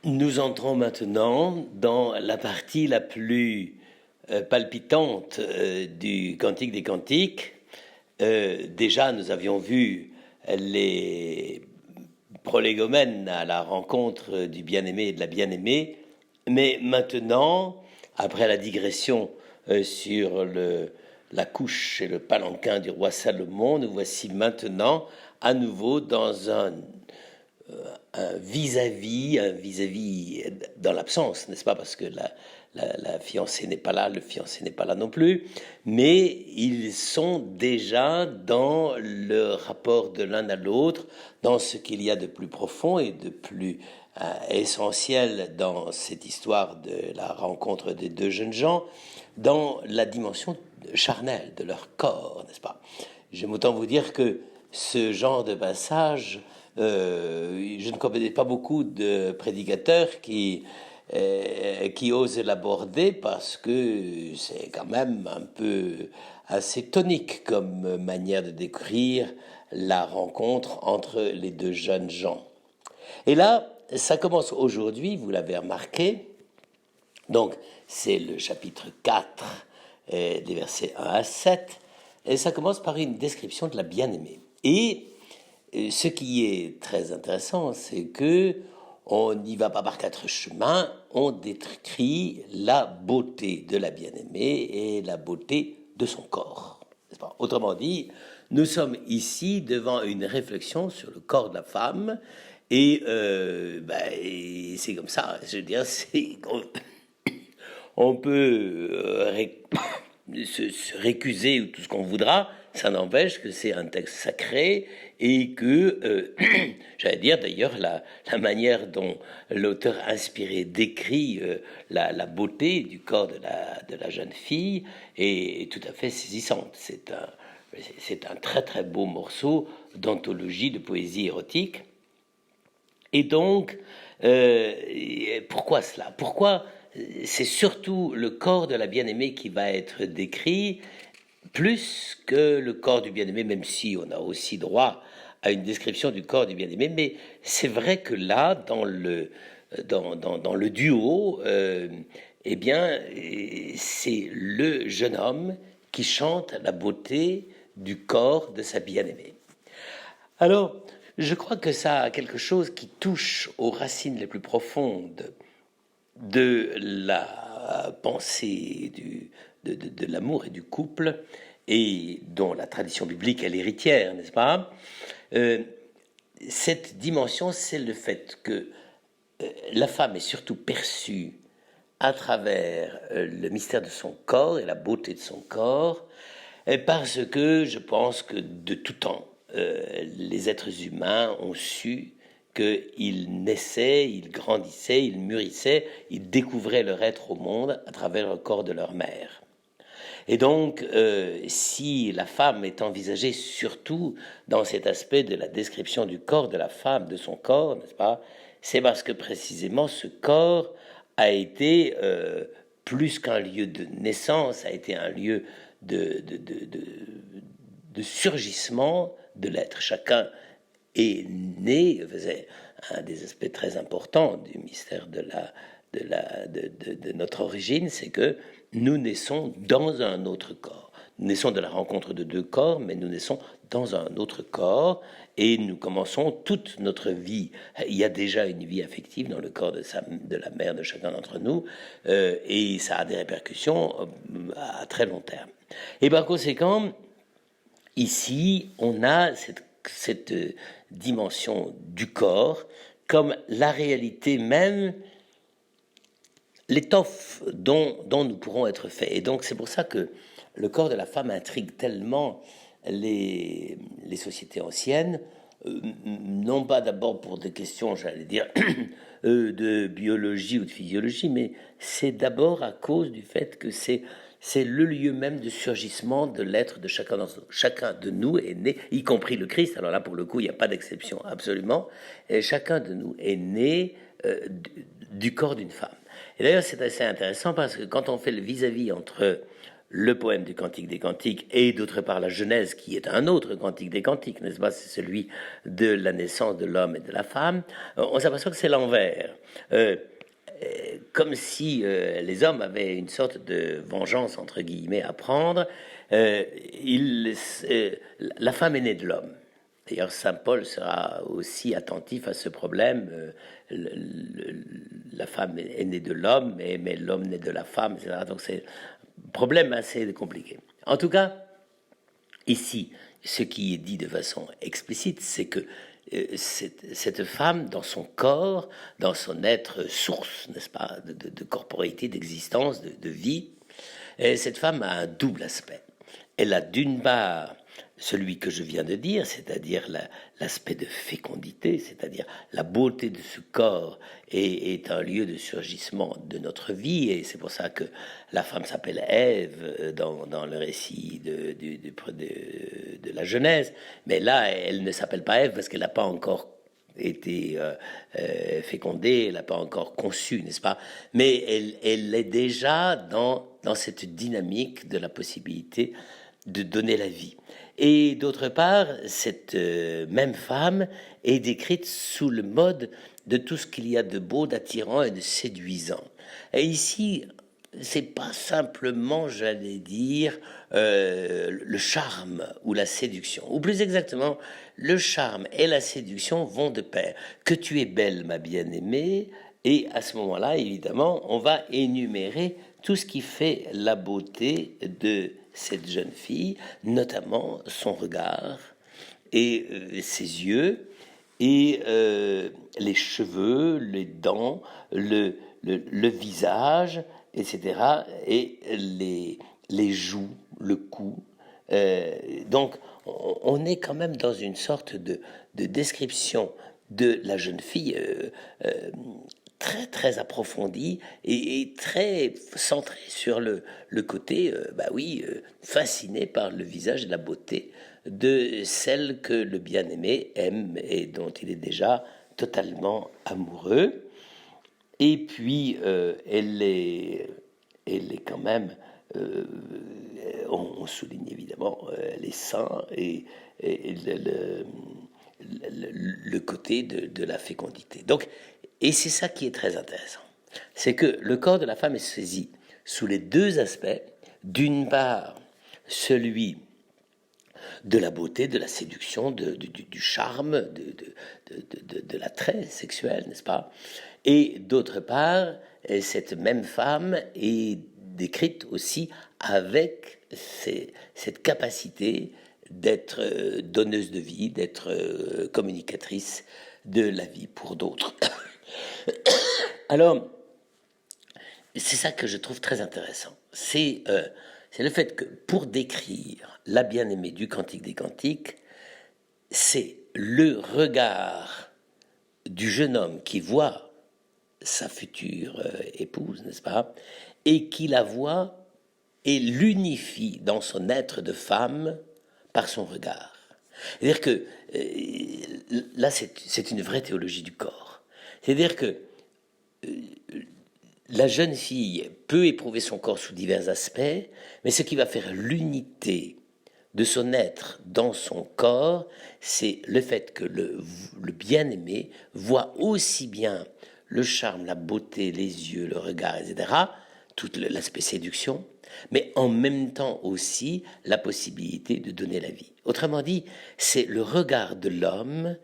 Nous entrons maintenant dans la partie la plus palpitante du Cantique des Cantiques. Déjà, nous avions vu les prolégomènes à la rencontre du bien-aimé et de la bien-aimée, mais maintenant, après la digression sur la couche et le palanquin du roi Salomon, nous voici maintenant à nouveau dans un vis-à-vis dans l'absence, n'est-ce pas, parce que la fiancée n'est pas là, le fiancé n'est pas là non plus, mais ils sont déjà dans le rapport de l'un à l'autre, dans ce qu'il y a de plus profond et de plus essentiel dans cette histoire de la rencontre des deux jeunes gens, dans la dimension charnelle de leur corps, n'est-ce pas? J'aime autant vous dire que ce genre de passage, je ne connais pas beaucoup de prédicateurs qui osent l'aborder parce que c'est quand même un peu assez tonique comme manière de décrire la rencontre entre les deux jeunes gens. Et là, ça commence aujourd'hui, vous l'avez remarqué, donc c'est le chapitre 4 des versets 1 à 7, et ça commence par une description de la bien-aimée. Et ce qui est très intéressant, c'est que on n'y va pas par quatre chemins, on décrit la beauté de la bien-aimée et la beauté de son corps. Autrement dit, nous sommes ici devant une réflexion sur le corps de la femme, et c'est comme ça, je veux dire, on peut se récuser ou tout ce qu'on voudra, ça n'empêche que c'est un texte sacré et que, j'allais dire d'ailleurs, la manière dont l'auteur inspiré décrit la beauté du corps de la jeune fille est tout à fait saisissante. C'est un très très beau morceau d'anthologie de poésie érotique. Et donc, pourquoi cela? Pourquoi c'est surtout le corps de la bien-aimée qui va être décrit plus que le corps du bien-aimé, même si on a aussi droit à une description du corps du bien-aimé. Mais c'est vrai que là, dans le duo, eh bien, c'est le jeune homme qui chante la beauté du corps de sa bien-aimée. Alors, je crois que ça a quelque chose qui touche aux racines les plus profondes de la pensée de l'amour et du couple, et dont la tradition biblique est l'héritière, n'est-ce pas? Cette dimension, c'est le fait que la femme est surtout perçue à travers le mystère de son corps et la beauté de son corps, parce que je pense que de tout temps, les êtres humains ont su qu'ils naissaient, ils grandissaient, ils mûrissaient, ils découvraient leur être au monde à travers le corps de leur mère. Et donc, si la femme est envisagée surtout dans cet aspect de la description du corps de la femme, de son corps, n'est-ce pas? C'est parce que précisément ce corps a été plus qu'un lieu de naissance, a été un lieu de surgissement de l'être. Chacun est né, c'est un des aspects très importants du mystère de notre origine, c'est que nous naissons dans un autre corps. Nous naissons de la rencontre de deux corps, mais nous naissons dans un autre corps et nous commençons toute notre vie. Il y a déjà une vie affective dans le corps de la mère de chacun d'entre nous et ça a des répercussions à très long terme. Et par conséquent, ici, on a cette dimension du corps comme la réalité même, l'étoffe dont nous pourrons être faits. Et donc c'est pour ça que le corps de la femme intrigue tellement les sociétés anciennes, non pas d'abord pour des questions, j'allais dire, de biologie ou de physiologie, mais c'est d'abord à cause du fait que c'est le lieu même de surgissement de l'être de chacun d'entre nous. Chacun de nous est né, y compris le Christ, alors là pour le coup il n'y a pas d'exception absolument, et chacun de nous est né du corps d'une femme. Et d'ailleurs c'est assez intéressant parce que quand on fait le vis-à-vis entre le poème du Cantique des Cantiques et d'autre part la Genèse qui est un autre Cantique des Cantiques, n'est-ce pas, c'est celui de la naissance de l'homme et de la femme, on s'aperçoit que c'est l'envers. Comme si les hommes avaient une sorte de vengeance entre guillemets à prendre. La femme est née de l'homme. D'ailleurs, saint Paul sera aussi attentif à ce problème. La femme est née de l'homme, mais l'homme naît de la femme, etc. Donc c'est un problème assez compliqué. En tout cas, ici, ce qui est dit de façon explicite, c'est que cette femme, dans son corps, dans son être source, n'est-ce pas, de corporéité, d'existence, de vie, cette femme a un double aspect. Elle a d'une part celui que je viens de dire, c'est-à-dire l'aspect de fécondité, c'est-à-dire la beauté de ce corps est un lieu de surgissement de notre vie, et c'est pour ça que la femme s'appelle Ève dans le récit de la Genèse, mais là, elle ne s'appelle pas Ève parce qu'elle n'a pas encore été fécondée, elle n'a pas encore conçu, n'est-ce pas? Mais elle est déjà dans cette dynamique de la possibilité de donner la vie. Et d'autre part, cette même femme est décrite sous le mode de tout ce qu'il y a de beau, d'attirant et de séduisant. Et ici, c'est pas simplement, j'allais dire, le charme ou la séduction, ou plus exactement, le charme et la séduction vont de pair. Que tu es belle, ma bien-aimée, et à ce moment-là, évidemment, on va énumérer tout ce qui fait la beauté de cette jeune fille, notamment son regard et ses yeux, et les cheveux, les dents, le visage, etc., et les joues, le cou. Donc, on est quand même dans une sorte de description de la jeune fille très très approfondie et très centrée sur le côté, fasciné par le visage et la beauté de celle que le bien-aimé aime et dont il est déjà totalement amoureux. Et puis elle est quand même, on souligne évidemment les seins et le côté de la fécondité. Donc, et c'est ça qui est très intéressant, c'est que le corps de la femme est saisi sous les deux aspects. D'une part, celui de la beauté, de la séduction, du charme, de l'attrait sexuel, n'est-ce pas? Et d'autre part, cette même femme est décrite aussi avec cette capacité d'être donneuse de vie, d'être communicatrice de la vie pour d'autres. Alors, c'est ça que je trouve très intéressant. C'est le fait que pour décrire la bien-aimée du Cantique des Cantiques, c'est le regard du jeune homme qui voit sa future épouse, n'est-ce pas, et qui la voit et l'unifie dans son être de femme par son regard. C'est-à-dire que là, c'est une vraie théologie du corps. C'est-à-dire que la jeune fille peut éprouver son corps sous divers aspects, mais ce qui va faire l'unité de son être dans son corps, c'est le fait que le bien-aimé voit aussi bien le charme, la beauté, les yeux, le regard, etc., tout l'aspect séduction, mais en même temps aussi la possibilité de donner la vie. Autrement dit, c'est le regard de l'homme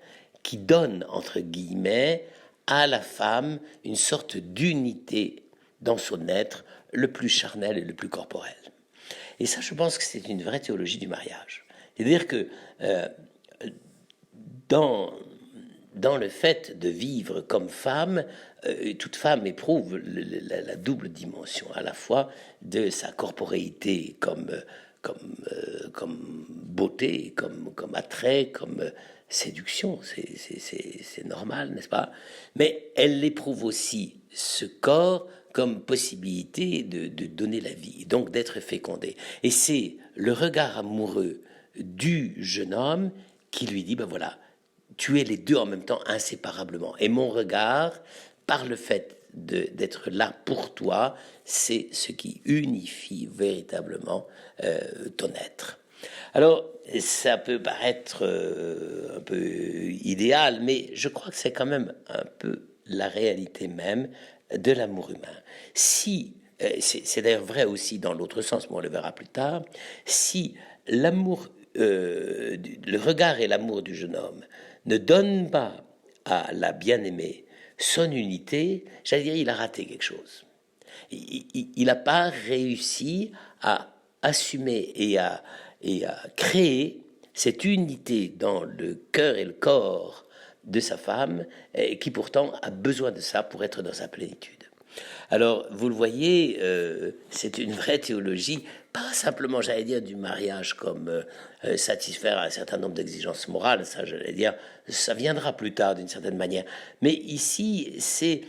qui donne, entre guillemets, à la femme une sorte d'unité dans son être le plus charnel et le plus corporel. Et ça, je pense que c'est une vraie théologie du mariage. C'est-à-dire que dans le fait de vivre comme femme, toute femme éprouve la double dimension, à la fois de sa corporéité comme beauté, comme attrait, comme séduction, c'est normal, n'est-ce pas? Mais elle éprouve aussi ce corps comme possibilité de donner la vie, donc d'être fécondée. Et c'est le regard amoureux du jeune homme qui lui dit, ben voilà, tu es les deux en même temps inséparablement. Et mon regard, par le fait d'être là pour toi, c'est ce qui unifie véritablement ton être. Alors, ça peut paraître un peu idéal, mais je crois que c'est quand même un peu la réalité même de l'amour humain. Si, c'est d'ailleurs vrai aussi dans l'autre sens, mais on le verra plus tard, si l'amour, le regard et l'amour du jeune homme ne donnent pas à la bien-aimée son unité, j'allais dire, il a raté quelque chose. Il n'a pas réussi à assumer et à créer cette unité dans le cœur et le corps de sa femme, qui pourtant a besoin de ça pour être dans sa plénitude. Alors, vous le voyez, c'est une vraie théologie, pas simplement, j'allais dire, du mariage comme satisfaire un certain nombre d'exigences morales, ça, j'allais dire, ça viendra plus tard d'une certaine manière. Mais ici, c'est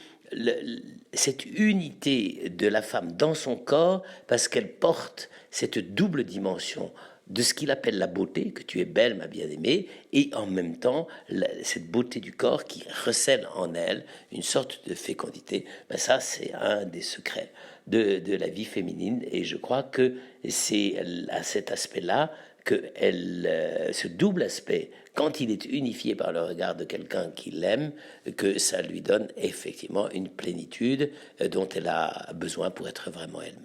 cette unité de la femme dans son corps, parce qu'elle porte cette double dimension de ce qu'il appelle la beauté, que tu es belle, ma bien-aimée, et en même temps, cette beauté du corps qui recèle en elle une sorte de fécondité. Ben ça, c'est un des secrets de la vie féminine, et je crois que c'est à cet aspect-là que ce double aspect, quand il est unifié par le regard de quelqu'un qui l'aime, que ça lui donne effectivement une plénitude dont elle a besoin pour être vraiment elle-même.